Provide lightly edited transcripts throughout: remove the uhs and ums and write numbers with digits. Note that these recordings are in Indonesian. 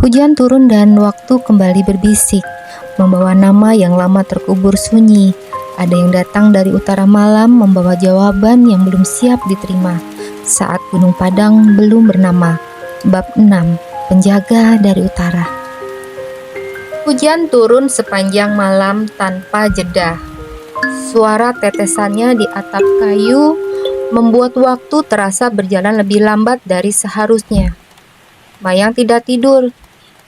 Hujan turun dan waktu kembali berbisik, membawa nama yang lama terkubur sunyi. Ada yang datang dari utara malam membawa jawaban yang belum siap diterima. Saat Gunung Padang belum bernama. Bab 6. Penjaga dari utara. Hujan turun sepanjang malam tanpa jeda. Suara tetesannya di atap kayu membuat waktu terasa berjalan lebih lambat dari seharusnya. Mayang tidak tidur.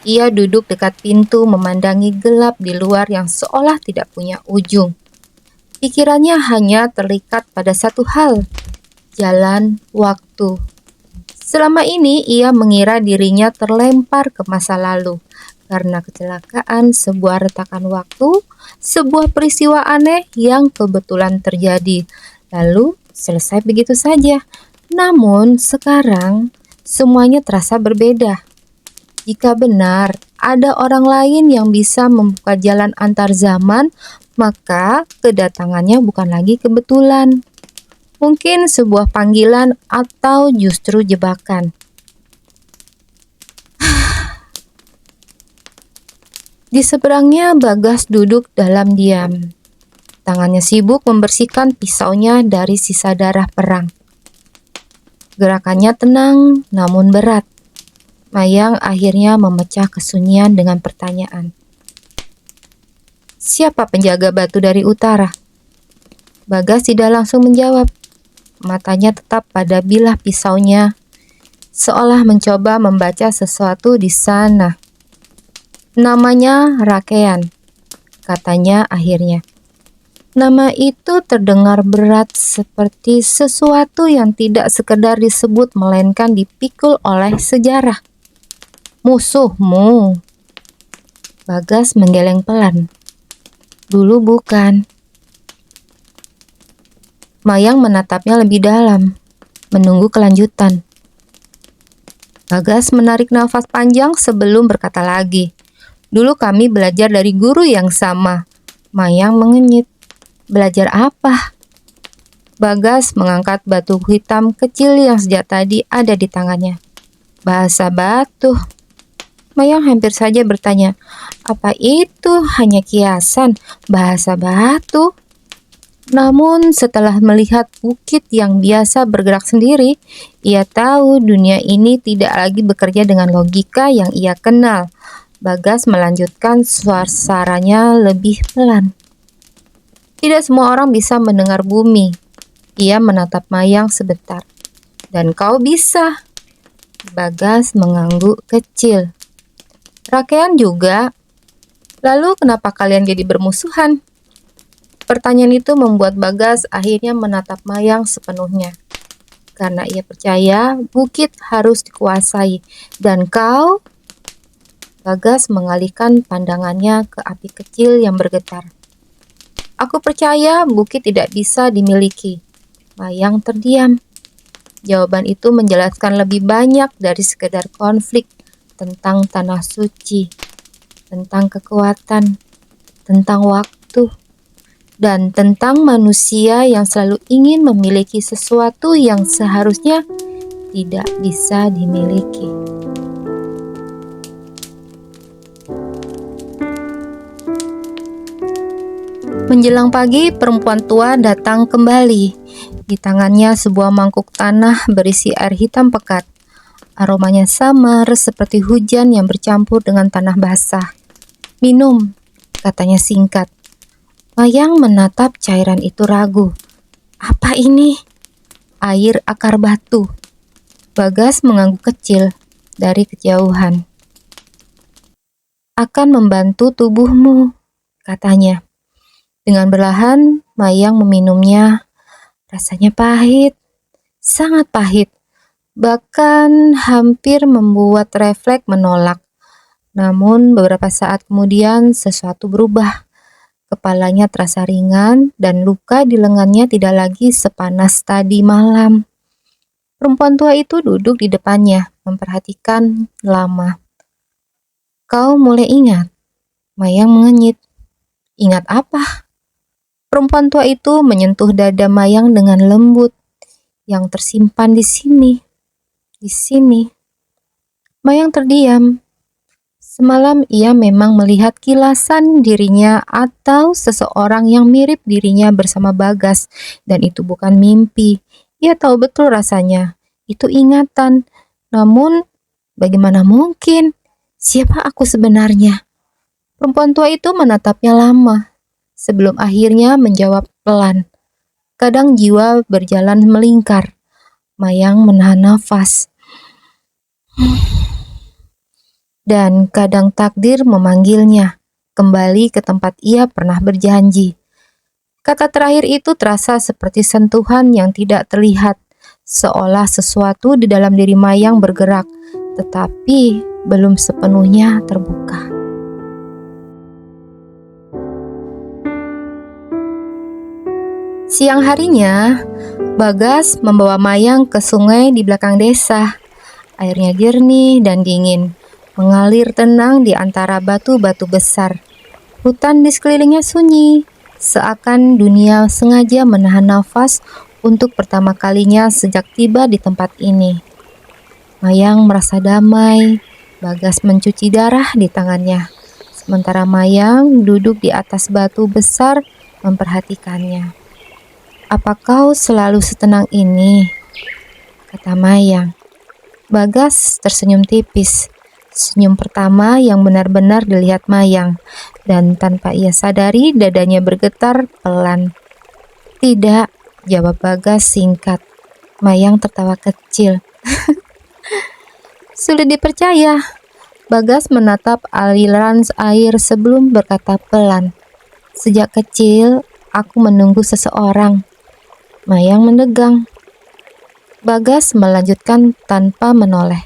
Ia duduk dekat pintu memandangi gelap di luar yang seolah tidak punya ujung. Pikirannya hanya terikat pada satu hal, jalan waktu. Selama ini ia mengira dirinya terlempar ke masa lalu karena kecelakaan, sebuah retakan waktu, sebuah peristiwa aneh yang kebetulan terjadi. Lalu selesai begitu saja. Namun sekarang semuanya terasa berbeda. Jika benar ada orang lain yang bisa membuka jalan antar zaman, maka kedatangannya bukan lagi kebetulan. Mungkin sebuah panggilan atau justru jebakan. Di seberangnya Bagas duduk dalam diam. Tangannya sibuk membersihkan pisaunya dari sisa darah perang. Gerakannya tenang namun berat. Mayang akhirnya memecah kesunyian dengan pertanyaan. Siapa penjaga batu dari utara? Bagas tidak langsung menjawab. Matanya tetap pada bilah pisaunya, seolah mencoba membaca sesuatu di sana. Namanya Rakean, katanya akhirnya. Nama itu terdengar berat seperti sesuatu yang tidak sekedar disebut melainkan dipikul oleh sejarah. Musuhmu. Bagas menggeleng pelan. Dulu bukan. Mayang menatapnya lebih dalam, menunggu kelanjutan. Bagas menarik nafas panjang sebelum berkata lagi. Dulu kami belajar dari guru yang sama. Mayang mengenyit. Belajar apa? Bagas mengangkat batu hitam kecil yang sejak tadi ada di tangannya. Bahasa batu. Mayang hampir saja bertanya, apa itu hanya kiasan bahasa batu? Namun setelah melihat bukit yang biasa bergerak sendiri, ia tahu dunia ini tidak lagi bekerja dengan logika yang ia kenal. Bagas melanjutkan suaranya lebih pelan. Tidak semua orang bisa mendengar bumi. Ia menatap Mayang sebentar. Dan kau bisa. Bagas mengangguk kecil. Rakean juga. Lalu kenapa kalian jadi bermusuhan? Pertanyaan itu membuat Bagas akhirnya menatap Mayang sepenuhnya. Karena ia percaya bukit harus dikuasai. Dan kau? Bagas mengalihkan pandangannya ke api kecil yang bergetar. Aku percaya bukit tidak bisa dimiliki. Mayang terdiam. Jawaban itu menjelaskan lebih banyak dari sekedar konflik. Tentang tanah suci, tentang kekuatan, tentang waktu, dan tentang manusia yang selalu ingin memiliki sesuatu yang seharusnya tidak bisa dimiliki. Menjelang pagi, perempuan tua datang kembali. Di tangannya sebuah mangkuk tanah berisi air hitam pekat. Aromanya samar seperti hujan yang bercampur dengan tanah basah. Minum, katanya singkat. Mayang menatap cairan itu ragu. Apa ini? Air akar batu. Bagas mengangguk kecil dari kejauhan. Akan membantu tubuhmu, katanya. Dengan perlahan, Mayang meminumnya. Rasanya pahit, sangat pahit. Bahkan hampir membuat refleks menolak. Namun beberapa saat kemudian sesuatu berubah. Kepalanya terasa ringan dan luka di lengannya tidak lagi sepanas tadi malam. Perempuan tua itu duduk di depannya, memperhatikan lama. Kau mulai ingat? Mayang mengenyit. Ingat apa? Perempuan tua itu menyentuh dada Mayang dengan lembut. Yang tersimpan di sini. Di sini. Mayang terdiam. Semalam ia memang melihat kilasan dirinya atau seseorang yang mirip dirinya bersama Bagas, dan itu bukan mimpi. Ia tahu betul rasanya. Itu ingatan. Namun, bagaimana mungkin? Siapa aku sebenarnya? Perempuan tua itu menatapnya lama, sebelum akhirnya menjawab pelan. Kadang jiwa berjalan melingkar. Mayang menahan nafas. Dan kadang takdir memanggilnya kembali ke tempat ia pernah berjanji. Kata terakhir itu terasa seperti sentuhan yang tidak terlihat, seolah sesuatu di dalam diri Mayang bergerak, tetapi belum sepenuhnya terbuka. Siang harinya, Bagas membawa Mayang ke sungai di belakang desa. Airnya jernih dan dingin, mengalir tenang di antara batu-batu besar. Hutan di sekelilingnya sunyi, seakan dunia sengaja menahan nafas untuk pertama kalinya sejak tiba di tempat ini. Mayang merasa damai. Bagas mencuci darah di tangannya, sementara Mayang duduk di atas batu besar memperhatikannya. "Apa kau selalu setenang ini?" kata Mayang. Bagas tersenyum tipis. Senyum pertama yang benar-benar dilihat Mayang, dan tanpa ia sadari dadanya bergetar pelan. "Tidak," jawab Bagas singkat. Mayang tertawa kecil. Sulit dipercaya. Bagas menatap aliran air sebelum berkata pelan, "Sejak kecil aku menunggu seseorang." Mayang mendegang. Bagas melanjutkan tanpa menoleh.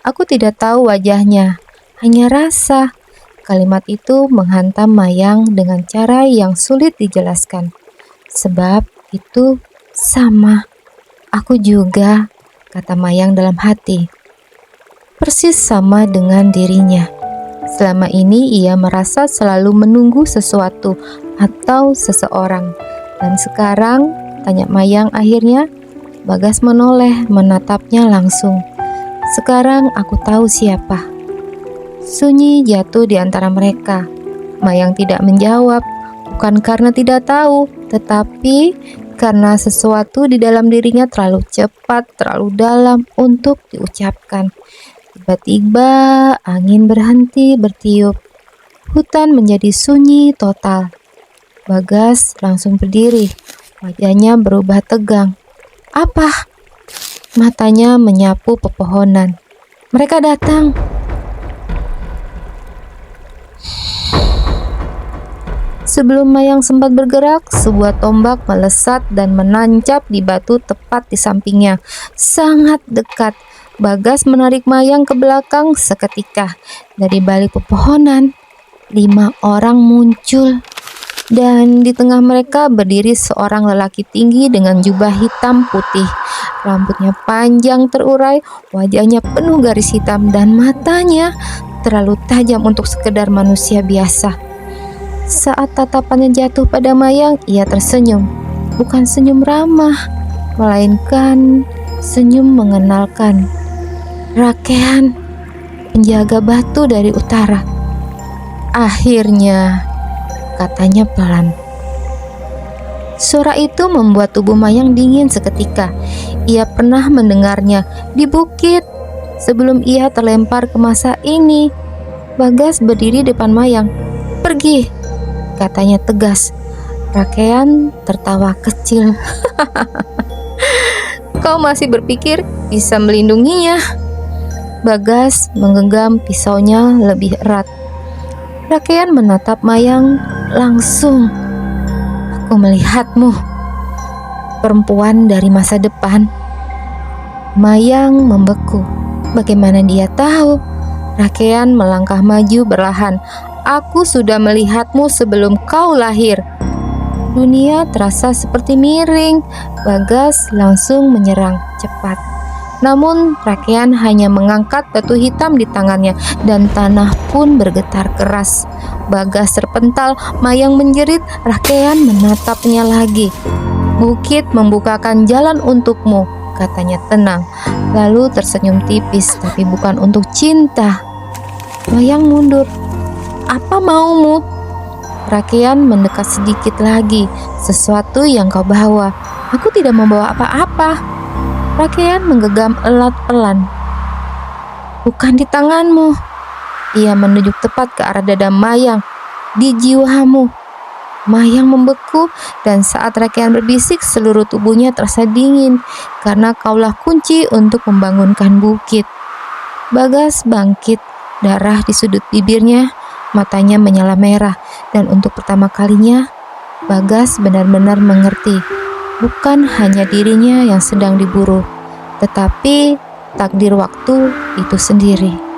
"Aku tidak tahu wajahnya, hanya rasa." Kalimat itu menghantam Mayang dengan cara yang sulit dijelaskan. "Sebab itu sama. Aku juga," kata Mayang dalam hati. Persis sama dengan dirinya. Selama ini ia merasa selalu menunggu sesuatu atau seseorang. Dan sekarang, tanya Mayang akhirnya. Bagas menoleh menatapnya langsung. "Sekarang aku tahu siapa." Sunyi jatuh di antara mereka. Mayang tidak menjawab, bukan karena tidak tahu, tetapi karena sesuatu di dalam dirinya terlalu cepat, terlalu dalam untuk diucapkan. Tiba-tiba angin berhenti bertiup. Hutan menjadi sunyi total. Bagas langsung berdiri. Wajahnya berubah tegang. "Apa?" Matanya menyapu pepohonan. "Mereka datang." Sebelum Mayang sempat bergerak, sebuah tombak melesat dan menancap di batu tepat di sampingnya. Sangat dekat. Bagas menarik Mayang ke belakang seketika. Dari balik pepohonan, 5 orang muncul. Dan di tengah mereka berdiri seorang lelaki tinggi dengan jubah hitam putih. Rambutnya panjang terurai, wajahnya penuh garis hitam, dan matanya terlalu tajam untuk sekedar manusia biasa. Saat tatapannya jatuh pada Mayang, ia tersenyum. Bukan senyum ramah, melainkan senyum mengenalkan. "Rakean, penjaga batu dari utara." "Akhirnya," katanya pelan. Suara itu membuat tubuh Mayang dingin seketika. Ia pernah mendengarnya di bukit sebelum ia terlempar ke masa ini. Bagas berdiri depan Mayang. "Pergi," katanya tegas. Rakean tertawa kecil. "Kau masih berpikir bisa melindunginya?" Bagas menggenggam pisaunya lebih erat. Rakean menatap Mayang langsung. "Aku melihatmu, perempuan dari masa depan." Mayang membeku. Bagaimana dia tahu? Rakean melangkah maju berlahan. "Aku sudah melihatmu sebelum kau lahir." Dunia terasa seperti miring. Bagas langsung menyerang cepat. Namun Rakean hanya mengangkat batu hitam di tangannya, dan tanah pun bergetar keras. Bagas terpental, Mayang menjerit. Rakean menatapnya lagi. "Bukit membukakan jalan untukmu," katanya tenang, lalu tersenyum tipis, tapi bukan untuk cinta. Mayang mundur. Apa maumu? Rakean mendekat sedikit lagi. Sesuatu yang kau bawa. Aku tidak membawa apa-apa. Rakean menggenggam elat pelan. Bukan di tanganmu. Ia menunjuk tepat ke arah dada Mayang. Di jiwamu. Mayang membeku dan saat Rakean berbisik seluruh tubuhnya terasa dingin karena kaulah kunci untuk membangunkan bukit. Bagas bangkit, darah di sudut bibirnya, matanya menyala merah dan untuk pertama kalinya Bagas benar-benar mengerti bukan hanya dirinya yang sedang diburu, tetapi takdir waktu itu sendiri.